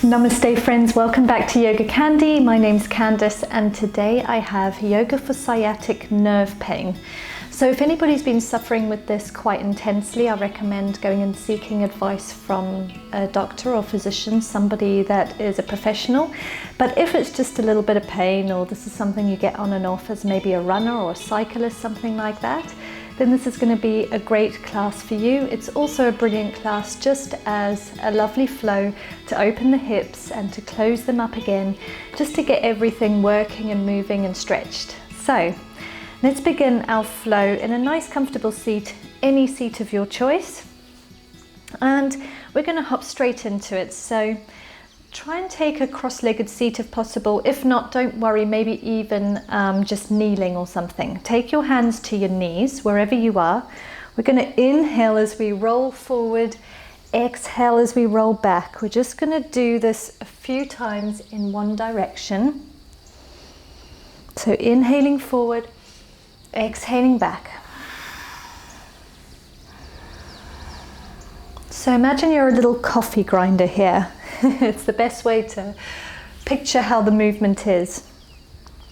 Namaste friends, welcome back to YogaCandi. My name's Candace and today I have yoga for sciatic nerve pain. So if anybody's been suffering with this quite intensely, I recommend going and seeking advice from a doctor or physician, somebody that is a professional. But if it's just a little bit of pain, or this is something you get on and off as maybe a runner or a cyclist, something like that, then this is going to be a great class for you. It's also a brilliant class just as a lovely flow to open the hips and to close them up again, just to get everything working and moving and stretched. So let's begin our flow in a nice comfortable seat, any seat of your choice. And we're going to hop straight into it. So try and take a cross-legged seat if possible. If not, don't worry, maybe even just kneeling or something. Take your hands to your knees, wherever you are. We're going to inhale as we roll forward, exhale as we roll back. We're just going to do this a few times in one direction. So inhaling forward, exhaling back. So imagine you're a little coffee grinder here. It's the best way to picture how the movement is.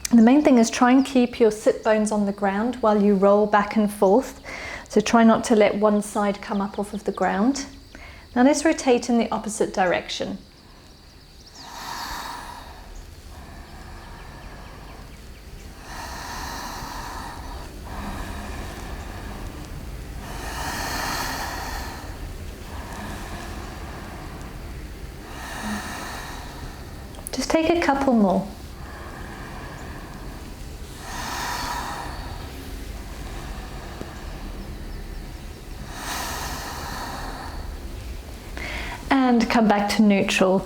The main thing is try and keep your sit bones on the ground while you roll back and forth. So try not to let one side come up off of the ground. Now let's rotate in the opposite direction. Just take a couple more. And come back to neutral.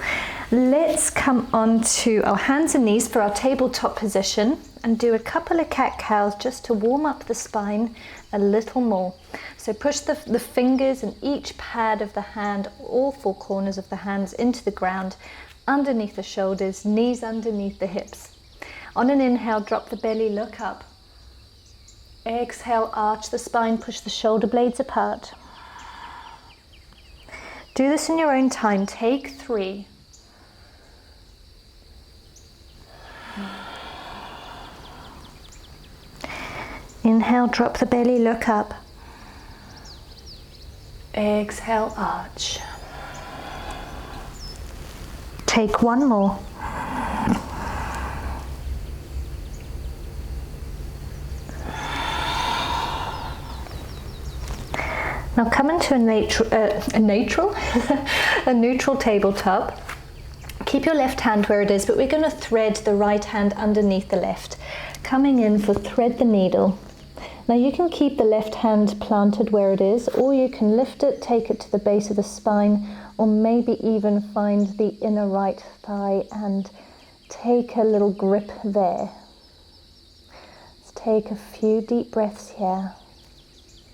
Let's come on to our hands and knees for our tabletop position and do a couple of cat-cows just to warm up the spine a little more. So push the fingers and each pad of the hand, all four corners of the hands into the ground, underneath the shoulders, knees underneath the hips. On an inhale, drop the belly, look up. Exhale, arch the spine, push the shoulder blades apart. Do this in your own time. Take 3. Inhale, drop the belly, look up. Exhale, arch. Take 1 more. Now come into a neutral tabletop. Keep your left hand where it is, but we're going to thread the right hand underneath the left. Coming in for thread the needle. Now you can keep the left hand planted where it is, or you can lift it, take it to the base of the spine, or maybe even find the inner right thigh and take a little grip there. Let's take a few deep breaths here.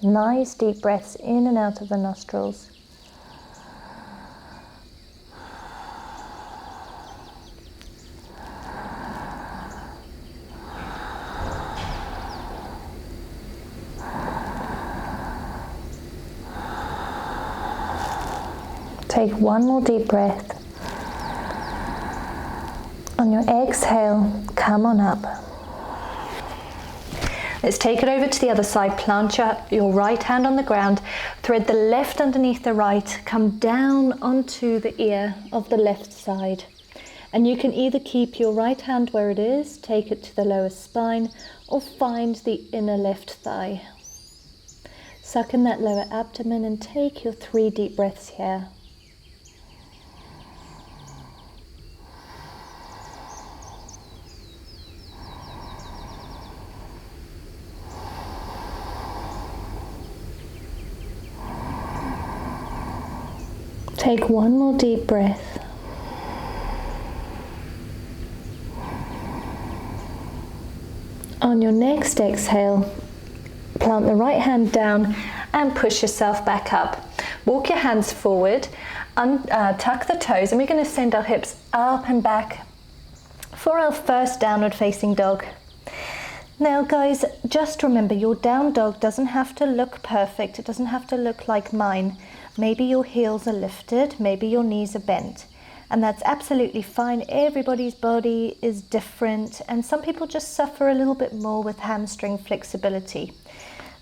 Nice deep breaths in and out of the nostrils. Take 1 more deep breath. On your exhale, come on up. Let's take it over to the other side. Plant your right hand on the ground. Thread the left underneath the right. Come down onto the ear of the left side. And you can either keep your right hand where it is, take it to the lower spine, or find the inner left thigh. Suck in that lower abdomen and take your 3 deep breaths here. Take 1 more deep breath. On your next exhale, plant the right hand down and push yourself back up. Walk your hands forward, tuck the toes, and we're going to send our hips up and back for our first downward facing dog. Now guys, just remember your down dog doesn't have to look perfect. It doesn't have to look like mine. Maybe your heels are lifted, maybe your knees are bent. And that's absolutely fine. Everybody's body is different, and some people just suffer a little bit more with hamstring flexibility.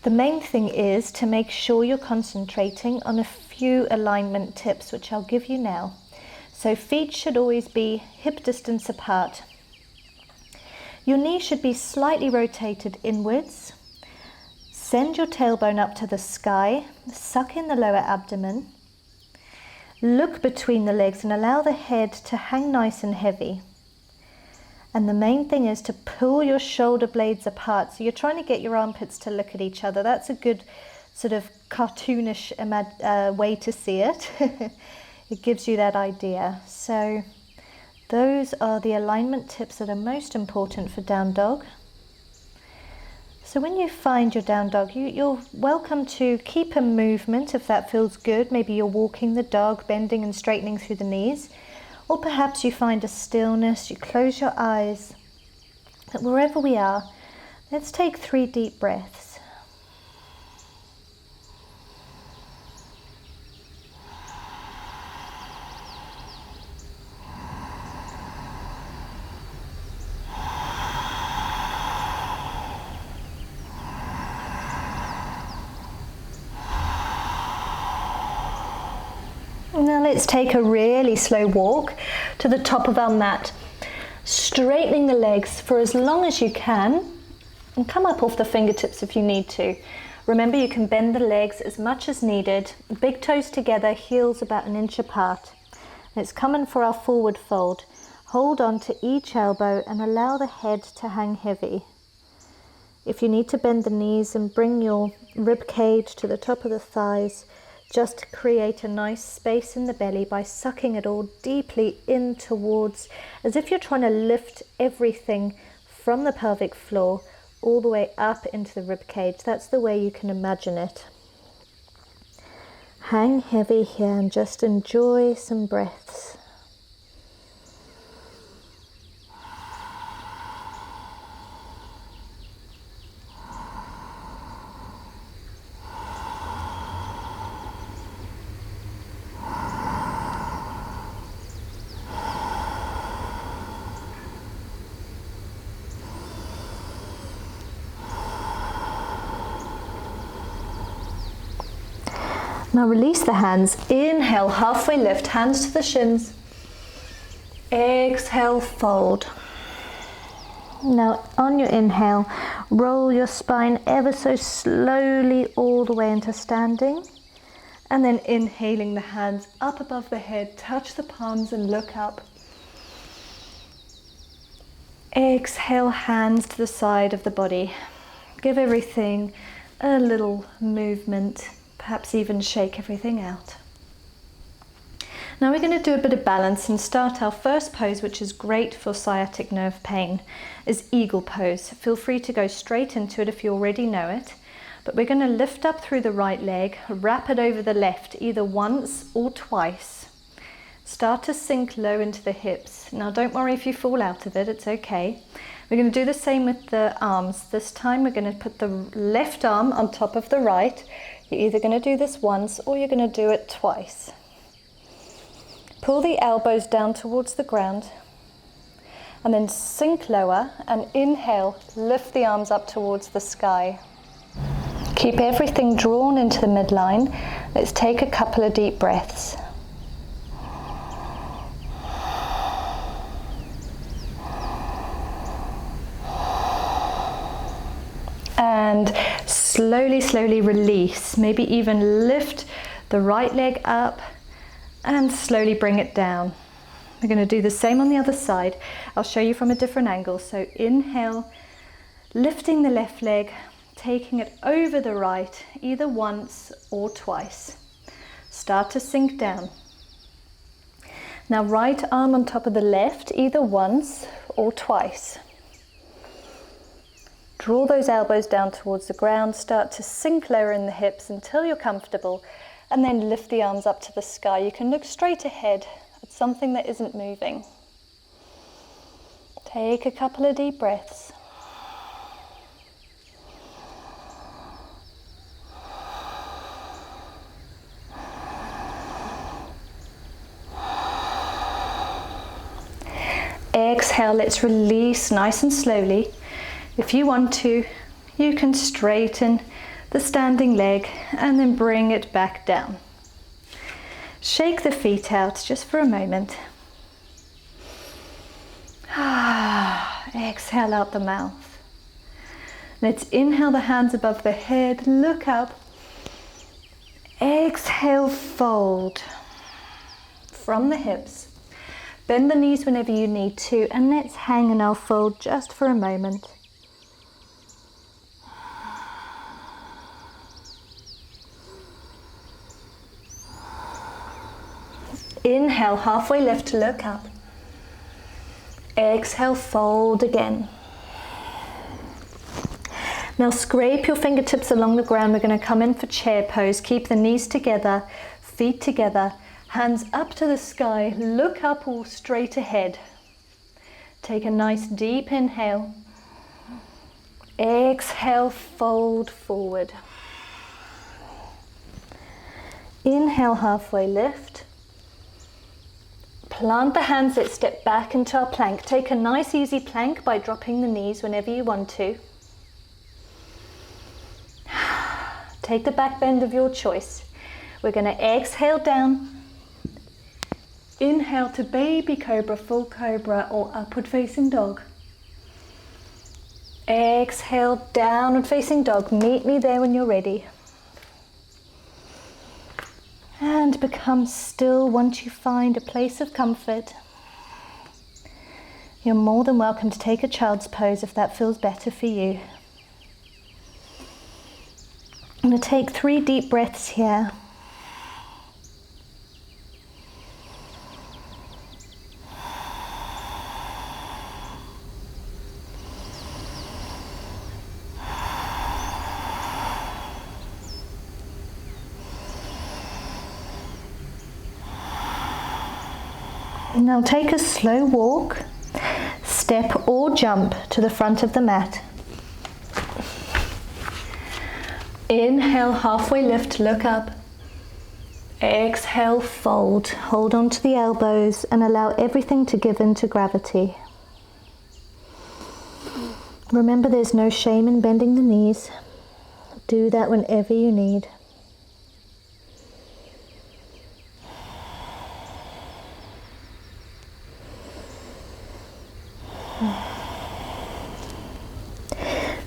The main thing is to make sure you're concentrating on a few alignment tips, which I'll give you now. So feet should always be hip distance apart. Your knee should be slightly rotated inwards. Send your tailbone up to the sky, suck in the lower abdomen. Look between the legs and allow the head to hang nice and heavy. And the main thing is to pull your shoulder blades apart. So you're trying to get your armpits to look at each other. That's a good sort of cartoonish way to see it. It gives you that idea. So those are the alignment tips that are most important for down dog. So when you find your down dog, you're welcome to keep a movement if that feels good. Maybe you're walking the dog, bending and straightening through the knees. Or perhaps you find a stillness, you close your eyes. But wherever we are, let's take 3 deep breaths. Now let's take a really slow walk to the top of our mat, straightening the legs for as long as you can, and come up off the fingertips if you need to. Remember, you can bend the legs as much as needed, big toes together, heels about 1 inch apart. Let's come in for our forward fold. Hold on to each elbow and allow the head to hang heavy. If you need to bend the knees and bring your rib cage to the top of the thighs, just create a nice space in the belly by sucking it all deeply in towards, as if you're trying to lift everything from the pelvic floor all the way up into the rib cage. That's the way you can imagine it. Hang heavy here and just enjoy some breaths. Now release the hands. Inhale, halfway lift, hands to the shins. Exhale, fold. Now on your inhale, roll your spine ever so slowly all the way into standing. And then inhaling the hands up above the head, touch the palms and look up. Exhale, hands to the side of the body. Give everything a little movement. Perhaps even shake everything out. Now we're going to do a bit of balance and start our first pose, which is great for sciatic nerve pain, is eagle pose. Feel free to go straight into it if you already know it. But we're going to lift up through the right leg, wrap it over the left, either once or twice. Start to sink low into the hips. Now don't worry if you fall out of it, it's okay. We're going to do the same with the arms. This time we're going to put the left arm on top of the right. You're either going to do this once or you're going to do it twice. Pull the elbows down towards the ground and then sink lower and inhale, lift the arms up towards the sky. Keep everything drawn into the midline. Let's take a couple of deep breaths. And slowly release. Maybe even lift the right leg up and slowly bring it down. We're going to do the same on the other side. I'll show you from a different angle. So inhale, lifting the left leg, taking it over the right, either once or twice. Start to sink down. Now right arm on top of the left, either once or twice. Draw those elbows down towards the ground, start to sink lower in the hips until you're comfortable, and then lift the arms up to the sky. You can look straight ahead at something that isn't moving. Take a couple of deep breaths. exhale, let's release nice and slowly. If you want to, you can straighten the standing leg and then bring it back down. Shake the feet out just for a moment. Exhale out the mouth. Let's inhale the hands above the head, look up. Exhale, fold from the hips. Bend the knees whenever you need to, and let's hang in our fold just for a moment. Inhale, halfway lift to look up. Exhale, fold again. Now scrape your fingertips along the ground. We're going to come in for chair pose. Keep the knees together, feet together, hands up to the sky. Look up or straight ahead. Take a nice deep inhale. Exhale, fold forward. Inhale, halfway lift. Plant the hands, let's step back into our plank. Take a nice easy plank by dropping the knees whenever you want to. Take the back bend of your choice. We're going to exhale down. Inhale to baby cobra, full cobra, or upward facing dog. Exhale, downward facing dog. Meet me there when you're ready. And become still once you find a place of comfort. You're more than welcome to take a child's pose if that feels better for you. I'm going to take 3 deep breaths here. Now take a slow walk, step or jump to the front of the mat. Inhale, halfway lift, look up. Exhale, fold. Hold on to the elbows and allow everything to give in to gravity. Remember, there's no shame in bending the knees. Do that whenever you need.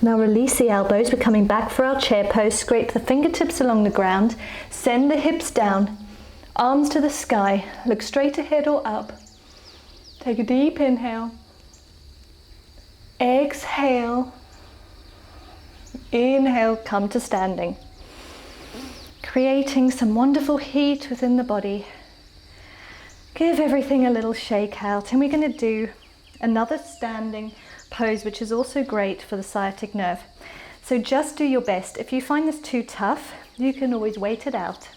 Now release the elbows. We're coming back for our chair pose. Scrape the fingertips along the ground. Send the hips down. Arms to the sky. Look straight ahead or up. Take a deep inhale. Exhale. Inhale, come to standing. Creating some wonderful heat within the body. Give everything a little shake out, and we're going to do another standing pose, which is also great for the sciatic nerve. So just do your best. If you find this too tough, you can always wait it out.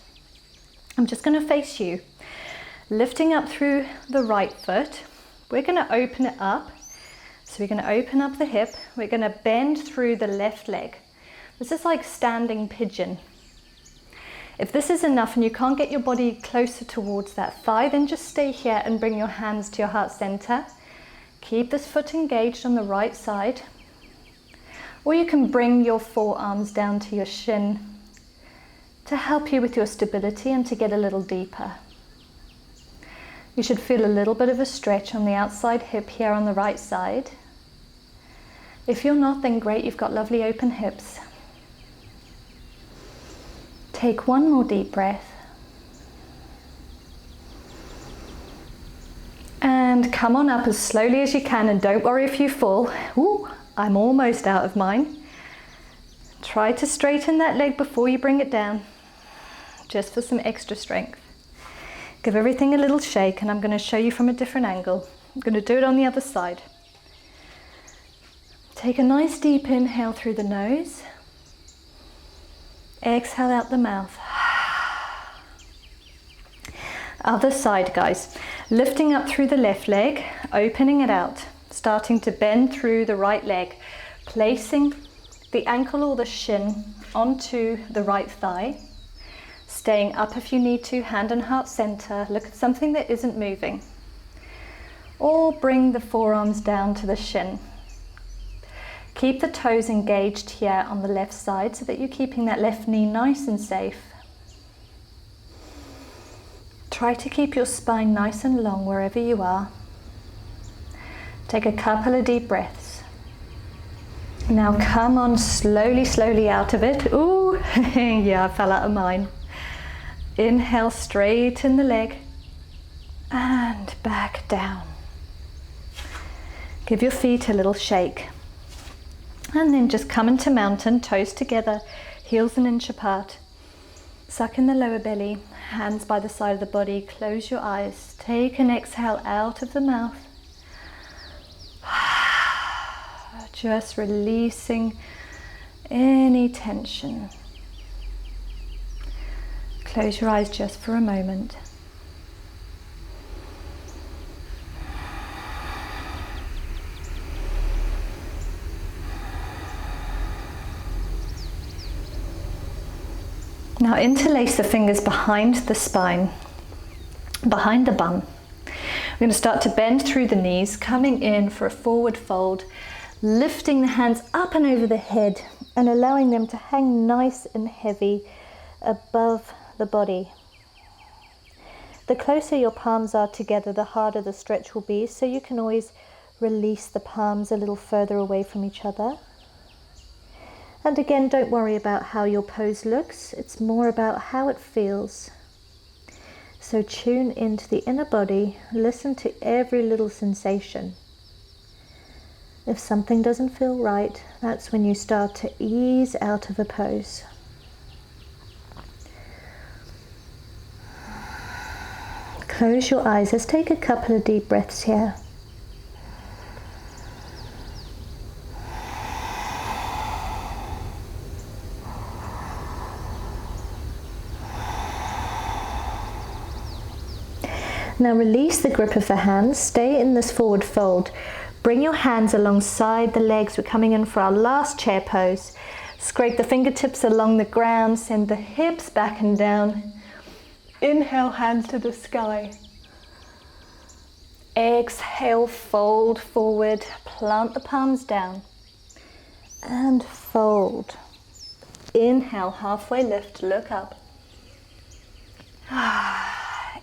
I'm just going to face you. Lifting up through the right foot, we're going to open it up. So we're going to open up the hip. We're going to bend through the left leg. This is like standing pigeon. If this is enough and you can't get your body closer towards that thigh, then just stay here and bring your hands to your heart center. Keep this foot engaged on the right side, or you can bring your forearms down to your shin to help you with your stability and to get a little deeper. You should feel a little bit of a stretch on the outside hip here on the right side. If you're not, then great, you've got lovely open hips. Take one more deep breath. And come on up as slowly as you can, and don't worry if you fall. Ooh, I'm almost out of mine. Try to straighten that leg before you bring it down, just for some extra strength. Give everything a little shake, and I'm going to show you from a different angle. I'm going to do it on the other side. Take a nice deep inhale through the nose. Exhale out the mouth. Other side, guys. Lifting up through the left leg, opening it out, starting to bend through the right leg, placing the ankle or the shin onto the right thigh, staying up if you need to, hand and heart center. Look at something that isn't moving. or bring the forearms down to the shin. Keep the toes engaged here on the left side so that you're keeping that left knee nice and safe. Try to keep your spine nice and long wherever you are. Take a couple of deep breaths. Now come on slowly, slowly out of it. Ooh, yeah, I fell out of mine. Inhale, straighten the leg and back down. Give your feet a little shake. And then just come into mountain, toes together, heels an inch apart. Suck in the lower belly, hands by the side of the body, close your eyes. Take an exhale out of the mouth. Just releasing any tension. Close your eyes just for a moment. Now interlace the fingers behind the spine, behind the bum. We're going to start to bend through the knees, coming in for a forward fold, lifting the hands up and over the head and allowing them to hang nice and heavy above the body. The closer your palms are together, the harder the stretch will be, so you can always release the palms a little further away from each other. And again, don't worry about how your pose looks, it's more about how it feels. So tune into the inner body, listen to every little sensation. If something doesn't feel right, that's when you start to ease out of a pose. Close your eyes, let's take a couple of deep breaths here. Now release the grip of the hands, stay in this forward fold. Bring your hands alongside the legs, we're coming in for our last chair pose. Scrape the fingertips along the ground, send the hips back and down. Inhale, hands to the sky. Exhale, fold forward, plant the palms down. And fold. Inhale, halfway lift, look up.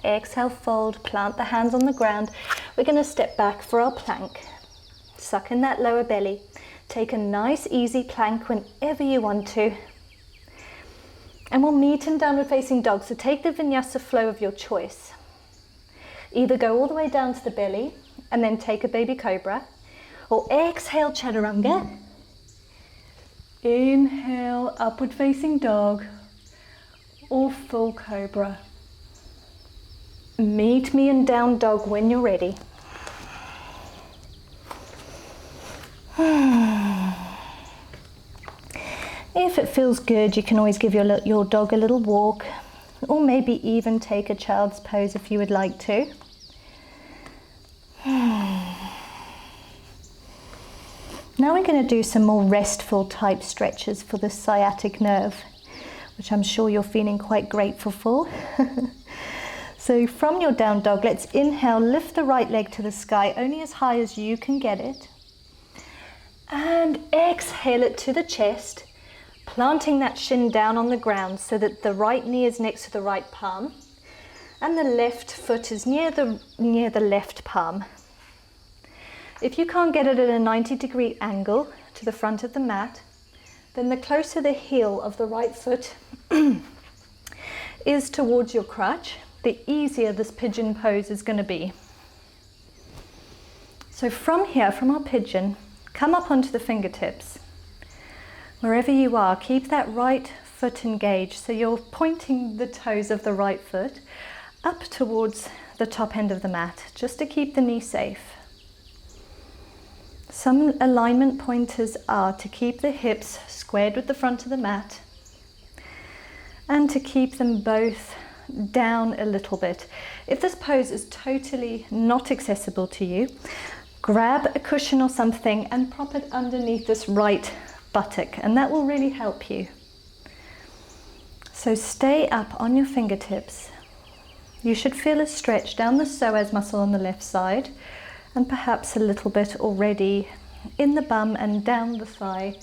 Exhale, fold, plant the hands on the ground. We're going to step back for our plank. Suck in that lower belly. Take a nice easy plank whenever you want to. And we'll meet in downward facing dog. So take the vinyasa flow of your choice. Either go all the way down to the belly and then take a baby cobra, or exhale chaturanga. Inhale, upward facing dog, or full cobra. Meet me in down dog when you're ready. If it feels good, you can always give your dog a little walk, or maybe even take a child's pose if you would like to. Now we're going to do some more restful type stretches for the sciatic nerve, which I'm sure you're feeling quite grateful for. So from your down dog, let's inhale, lift the right leg to the sky, only as high as you can get it. And exhale it to the chest, planting that shin down on the ground so that the right knee is next to the right palm and the left foot is near the left palm. If you can't get it at a 90-degree angle to the front of the mat, then the closer the heel of the right foot is towards your crutch, the easier this pigeon pose is going to be. So from here, from our pigeon, come up onto the fingertips. Wherever you are, keep that right foot engaged. So you're pointing the toes of the right foot up towards the top end of the mat, just to keep the knee safe. Some alignment pointers are to keep the hips squared with the front of the mat and to keep them both down a little bit. If this pose is totally not accessible to you, grab a cushion or something and prop it underneath this right buttock, and that will really help you. So stay up on your fingertips. You should feel a stretch down the psoas muscle on the left side and perhaps a little bit already in the bum and down the thigh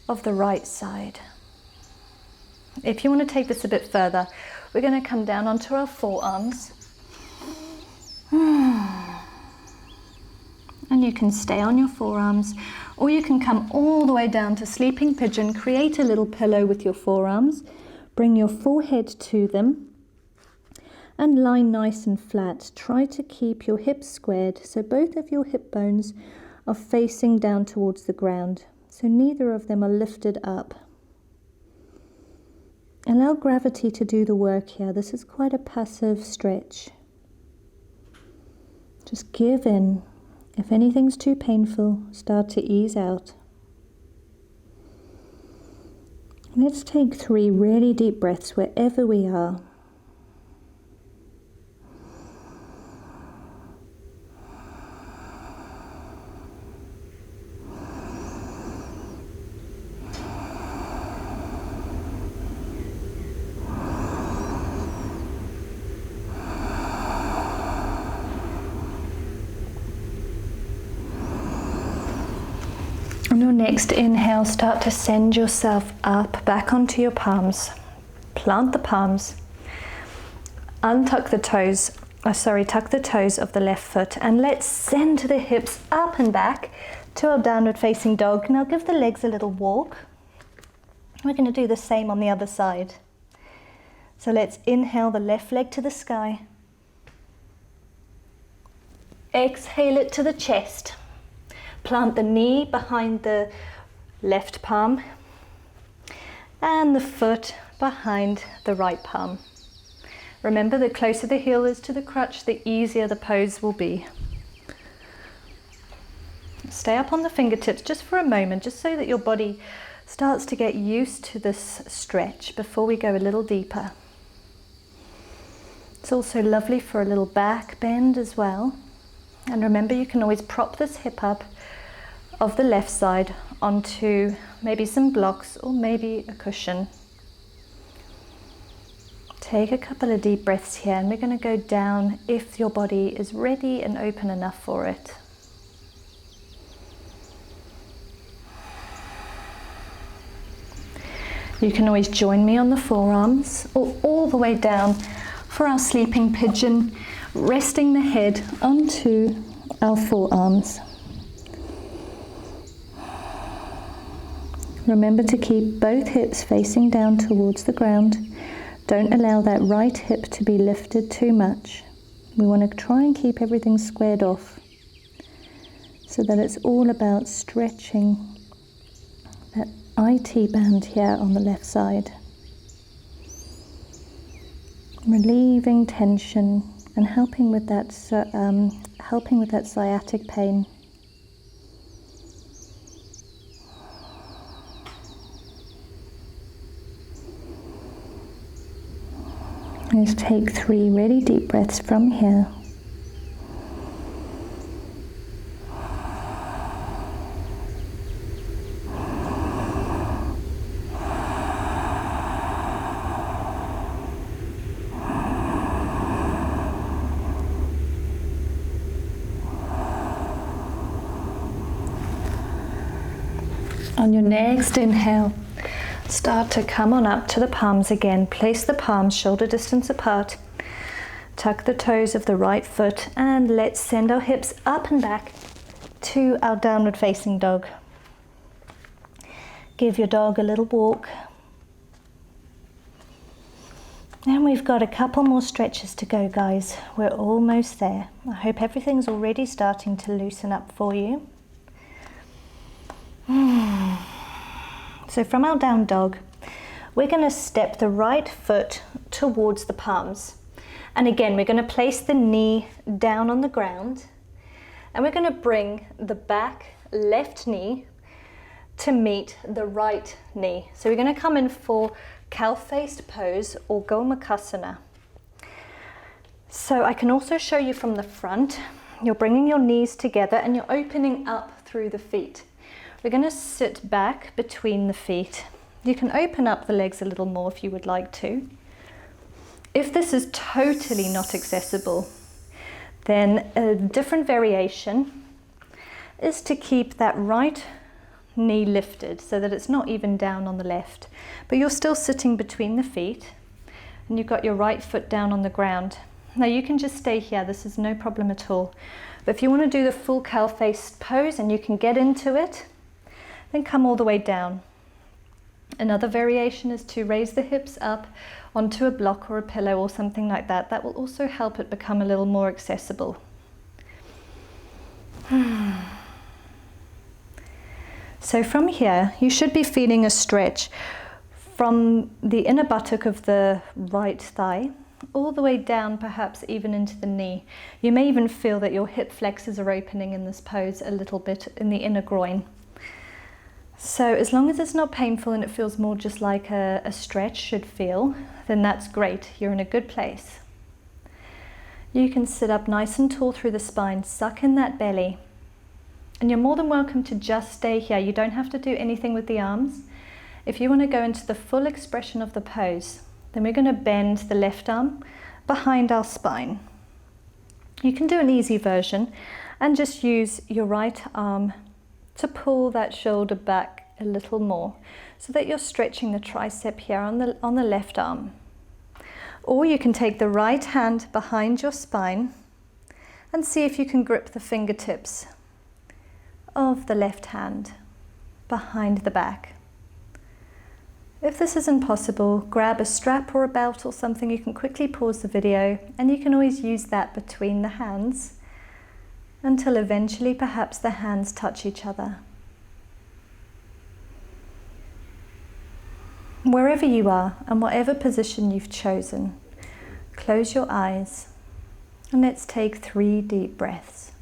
of the right side. If you want to take this a bit further, we're going to come down onto our forearms. And you can stay on your forearms, or you can come all the way down to sleeping pigeon. Create a little pillow with your forearms. Bring your forehead to them and lie nice and flat. Try to keep your hips squared so both of your hip bones are facing down towards the ground, so neither of them are lifted up. Allow gravity to do the work here. This is quite a passive stretch. Just give in. If anything's too painful, start to ease out. Let's take 3 really deep breaths wherever we are. On your next inhale, start to send yourself up, back onto your palms. Plant the palms. Tuck the toes of the left foot, and let's send the hips up and back to our downward facing dog. Now give the legs a little walk. We're going to do the same on the other side. So let's inhale the left leg to the sky. Exhale it to the chest. Plant the knee behind the left palm and the foot behind the right palm. Remember, the closer the heel is to the crutch, the easier the pose will be. Stay up on the fingertips just for a moment, just so that your body starts to get used to this stretch before we go a little deeper. It's also lovely for a little back bend as well. And remember, you can always prop this hip up of the left side onto maybe some blocks or maybe a cushion. Take a couple of deep breaths here, and we're going to go down if your body is ready and open enough for it. You can always join me on the forearms or all the way down for our sleeping pigeon, resting the head onto our forearms. Remember to keep both hips facing down towards the ground. Don't allow that right hip to be lifted too much. We want to try and keep everything squared off so that it's all about stretching that IT band here on the left side. Relieving tension and helping with that sciatic pain. Let's take 3 really deep breaths from here. On your next inhale, start to come on up to the palms again. Place the palms shoulder distance apart. Tuck the toes of the right foot, and let's send our hips up and back to our downward facing dog. Give your dog a little walk. And we've got a couple more stretches to go, guys. We're almost there. I hope everything's already starting to loosen up for you. So from our down dog, we're going to step the right foot towards the palms. And again, we're going to place the knee down on the ground, and we're going to bring the back left knee to meet the right knee. So we're going to come in for cow-faced pose or Gomukhasana. So I can also show you from the front. You're bringing your knees together and you're opening up through the feet. We're going to sit back between the feet. You can open up the legs a little more if you would like to. If this is totally not accessible, Then a different variation is to keep that right knee lifted so that it's not even down on the left, but you're still sitting between the feet and you've got your right foot down on the ground. Now you can just stay here, this is no problem at all. But if you want to do the full cow-faced pose and you can get into it, then come all the way down. Another variation is to raise the hips up onto a block or a pillow or something like that. That will also help it become a little more accessible. So from here, you should be feeling a stretch from the inner buttock of the right thigh all the way down, perhaps even into the knee. You may even feel that your hip flexors are opening in this pose a little bit in the inner groin. So as long as it's not painful and it feels more just like a stretch should feel, then that's great. You're in a good place. You can sit up nice and tall through the spine, suck in that belly. And you're more than welcome to just stay here. You don't have to do anything with the arms. If you want to go into the full expression of the pose, then we're going to bend the left arm behind our spine. You can do an easy version and just use your right arm to pull that shoulder back a little more so that you're stretching the tricep here on the left arm. Or you can take the right hand behind your spine and see if you can grip the fingertips of the left hand behind the back. If this isn't possible, grab a strap or a belt or something. You can quickly pause the video and you can always use that between the hands until eventually perhaps the hands touch each other. Wherever you are and whatever position you've chosen, close your eyes and let's take 3 deep breaths.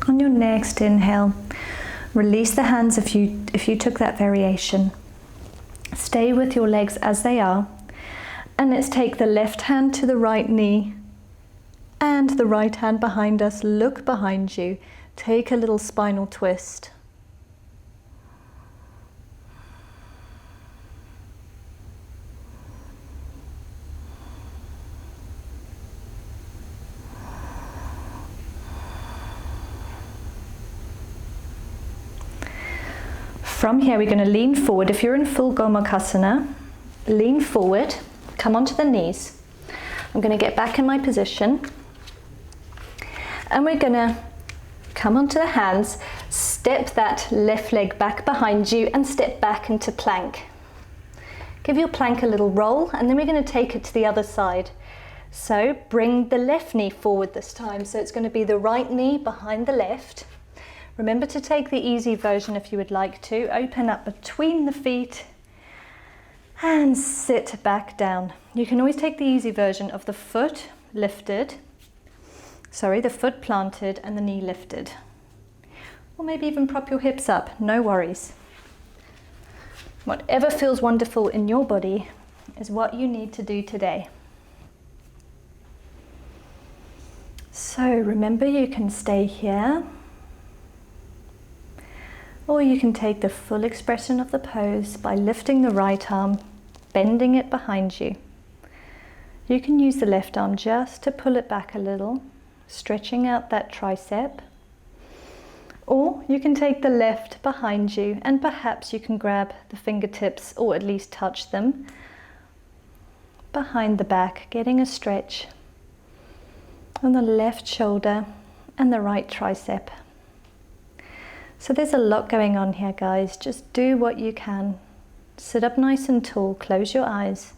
On your next inhale, release the hands if you took that variation. Stay with your legs as they are, and let's take the left hand to the right knee and the right hand behind us. Look behind you. Take a little spinal twist. From here, we're going to lean forward. If you're in full Gomukhasana, lean forward, come onto the knees. I'm going to get back in my position. And we're going to come onto the hands, step that left leg back behind you and step back into plank. Give your plank a little roll and then we're going to take it to the other side. So bring the left knee forward this time. So it's going to be the right knee behind the left. Remember to take the easy version if you would like to. Open up between the feet and sit back down. You can always take the easy version of the foot lifted, the foot planted and the knee lifted. Or maybe even prop your hips up, no worries. Whatever feels wonderful in your body is what you need to do today. So remember, you can stay here, or you can take the full expression of the pose by lifting the right arm, bending it behind you. You can use the left arm just to pull it back a little, stretching out that tricep. Or you can take the left behind you and perhaps you can grab the fingertips or at least touch them behind the back, getting a stretch on the left shoulder and the right tricep. So there's a lot going on here, guys. Just do what you can. Sit up nice and tall, close your eyes,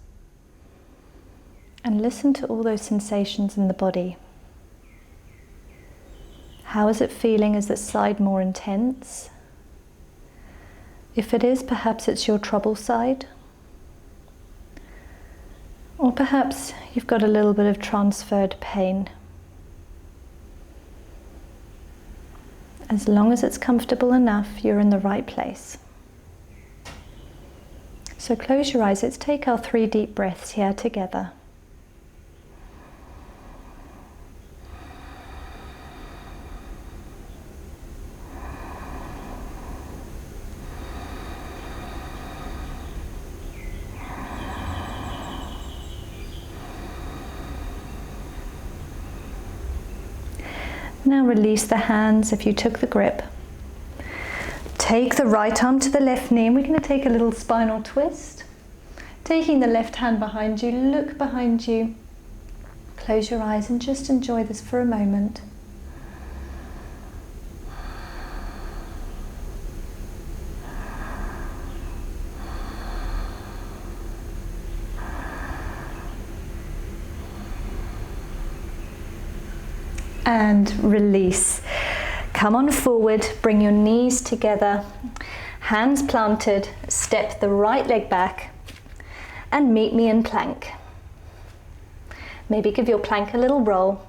and listen to all those sensations in the body. How is it feeling? Is this side more intense? If it is, perhaps it's your trouble side. Or perhaps you've got a little bit of transferred pain. As long as it's comfortable enough, you're in the right place. So close your eyes. Let's take our 3 deep breaths here together. Now release the hands if you took the grip. Take the right arm to the left knee, and we're going to take a little spinal twist. Taking the left hand behind you, look behind you. Close your eyes and just enjoy this for a moment. And release. Come on forward, bring your knees together, hands planted, step the right leg back and meet me in plank. Maybe give your plank a little roll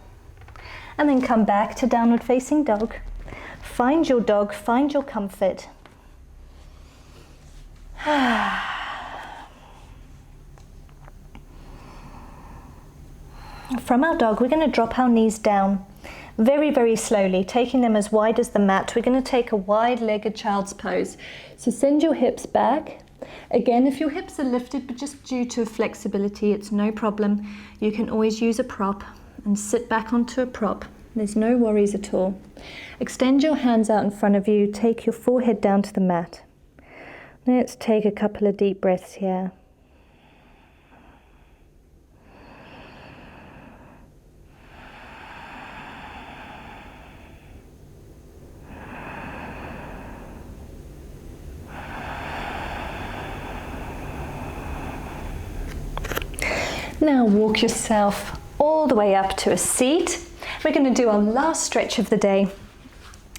and then come back to downward facing dog. Find your dog, find your comfort. From our dog, we're going to drop our knees down very, very slowly, taking them as wide as the mat. We're going to take a wide-legged child's pose. So send your hips back. Again, if your hips are lifted, but just due to flexibility, it's no problem. You can always use a prop and sit back onto a prop. There's no worries at all. Extend your hands out in front of you. Take your forehead down to the mat. Let's take a couple of deep breaths here. Now walk yourself all the way up to a seat. We're going to do our last stretch of the day,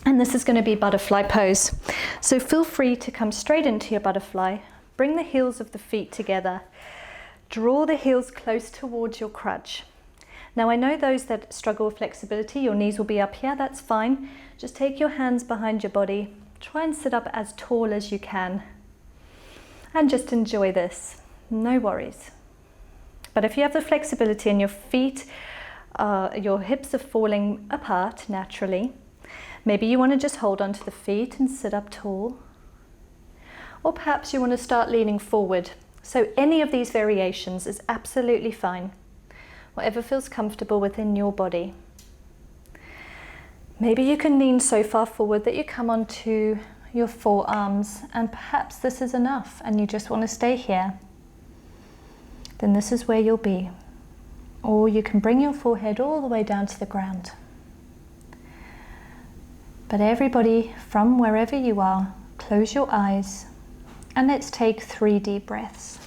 and this is going to be butterfly pose. So feel free to come straight into your butterfly. Bring the heels of the feet together. Draw the heels close towards your crutch. Now I know those that struggle with flexibility, your knees will be up here, that's fine. Just take your hands behind your body. Try and sit up as tall as you can. And just enjoy this, no worries. But if you have the flexibility and your feet, your hips are falling apart naturally, maybe you want to just hold onto the feet and sit up tall. Or perhaps you want to start leaning forward. So any of these variations is absolutely fine. Whatever feels comfortable within your body. Maybe you can lean so far forward that you come onto your forearms, and perhaps this is enough and you just want to stay here. Then this is where you'll be. Or you can bring your forehead all the way down to the ground. But everybody, from wherever you are, close your eyes and let's take 3 deep breaths.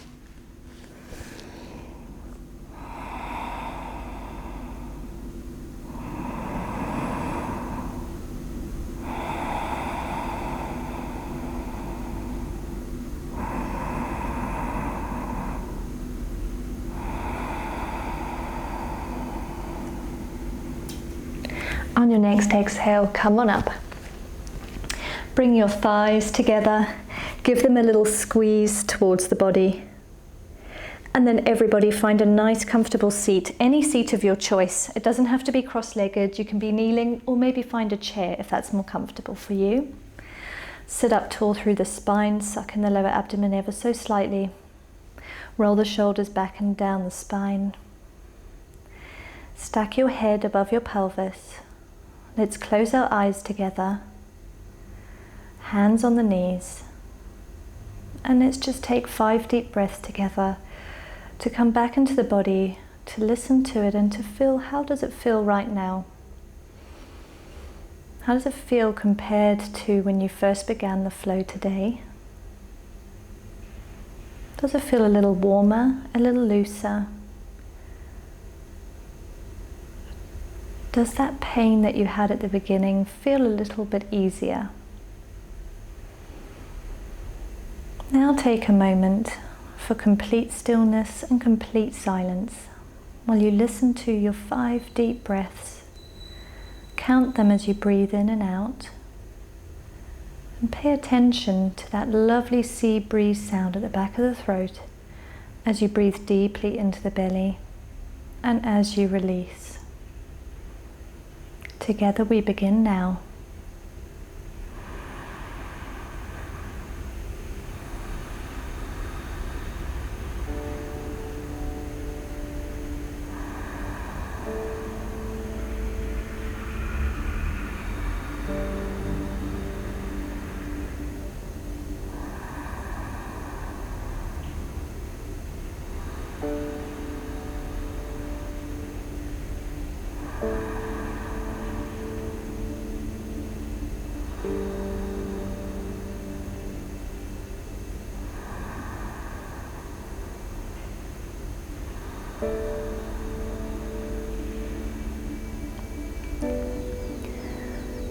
On your next exhale, come on up. Bring your thighs together, give them a little squeeze towards the body. And then everybody find a nice comfortable seat, any seat of your choice. It doesn't have to be cross-legged, you can be kneeling or maybe find a chair if that's more comfortable for you. Sit up tall through the spine, suck in the lower abdomen ever so slightly. Roll the shoulders back and down the spine. Stack your head above your pelvis. Let's close our eyes together, hands on the knees, and let's just take 5 deep breaths together to come back into the body, to listen to it and to feel, how does it feel right now? How does it feel compared to when you first began the flow today? Does it feel a little warmer, a little looser? Does that pain that you had at the beginning feel a little bit easier? Now take a moment for complete stillness and complete silence while you listen to your 5 deep breaths. Count them as you breathe in and out. And pay attention to that lovely sea breeze sound at the back of the throat as you breathe deeply into the belly and as you release. Together we begin now.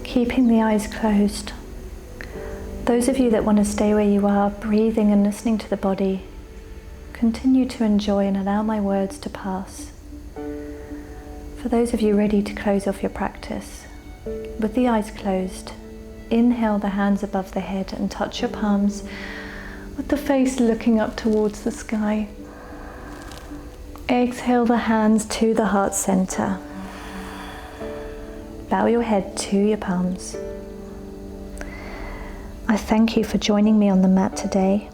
Keeping the eyes closed. Those of you that want to stay where you are, breathing and listening to the body, continue to enjoy and allow my words to pass. For those of you ready to close off your practice, with the eyes closed, inhale the hands above the head and touch your palms with the face looking up towards the sky. Exhale the hands to the heart center. Bow your head to your palms. I thank you for joining me on the mat today.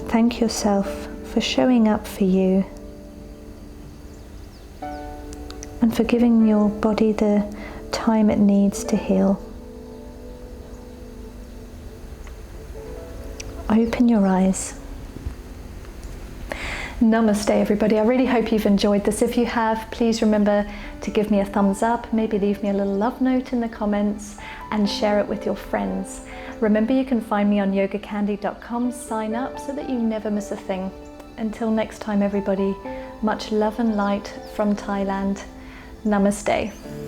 Thank yourself for showing up for you and for giving your body the time it needs to heal. Open your eyes. Namaste everybody. I really hope you've enjoyed this. If you have, please remember to give me a thumbs up, maybe leave me a little love note in the comments and share it with your friends. Remember, you can find me on YogaCandi.com, sign up so that you never miss a thing. Until next time everybody, much love and light from Thailand. Namaste.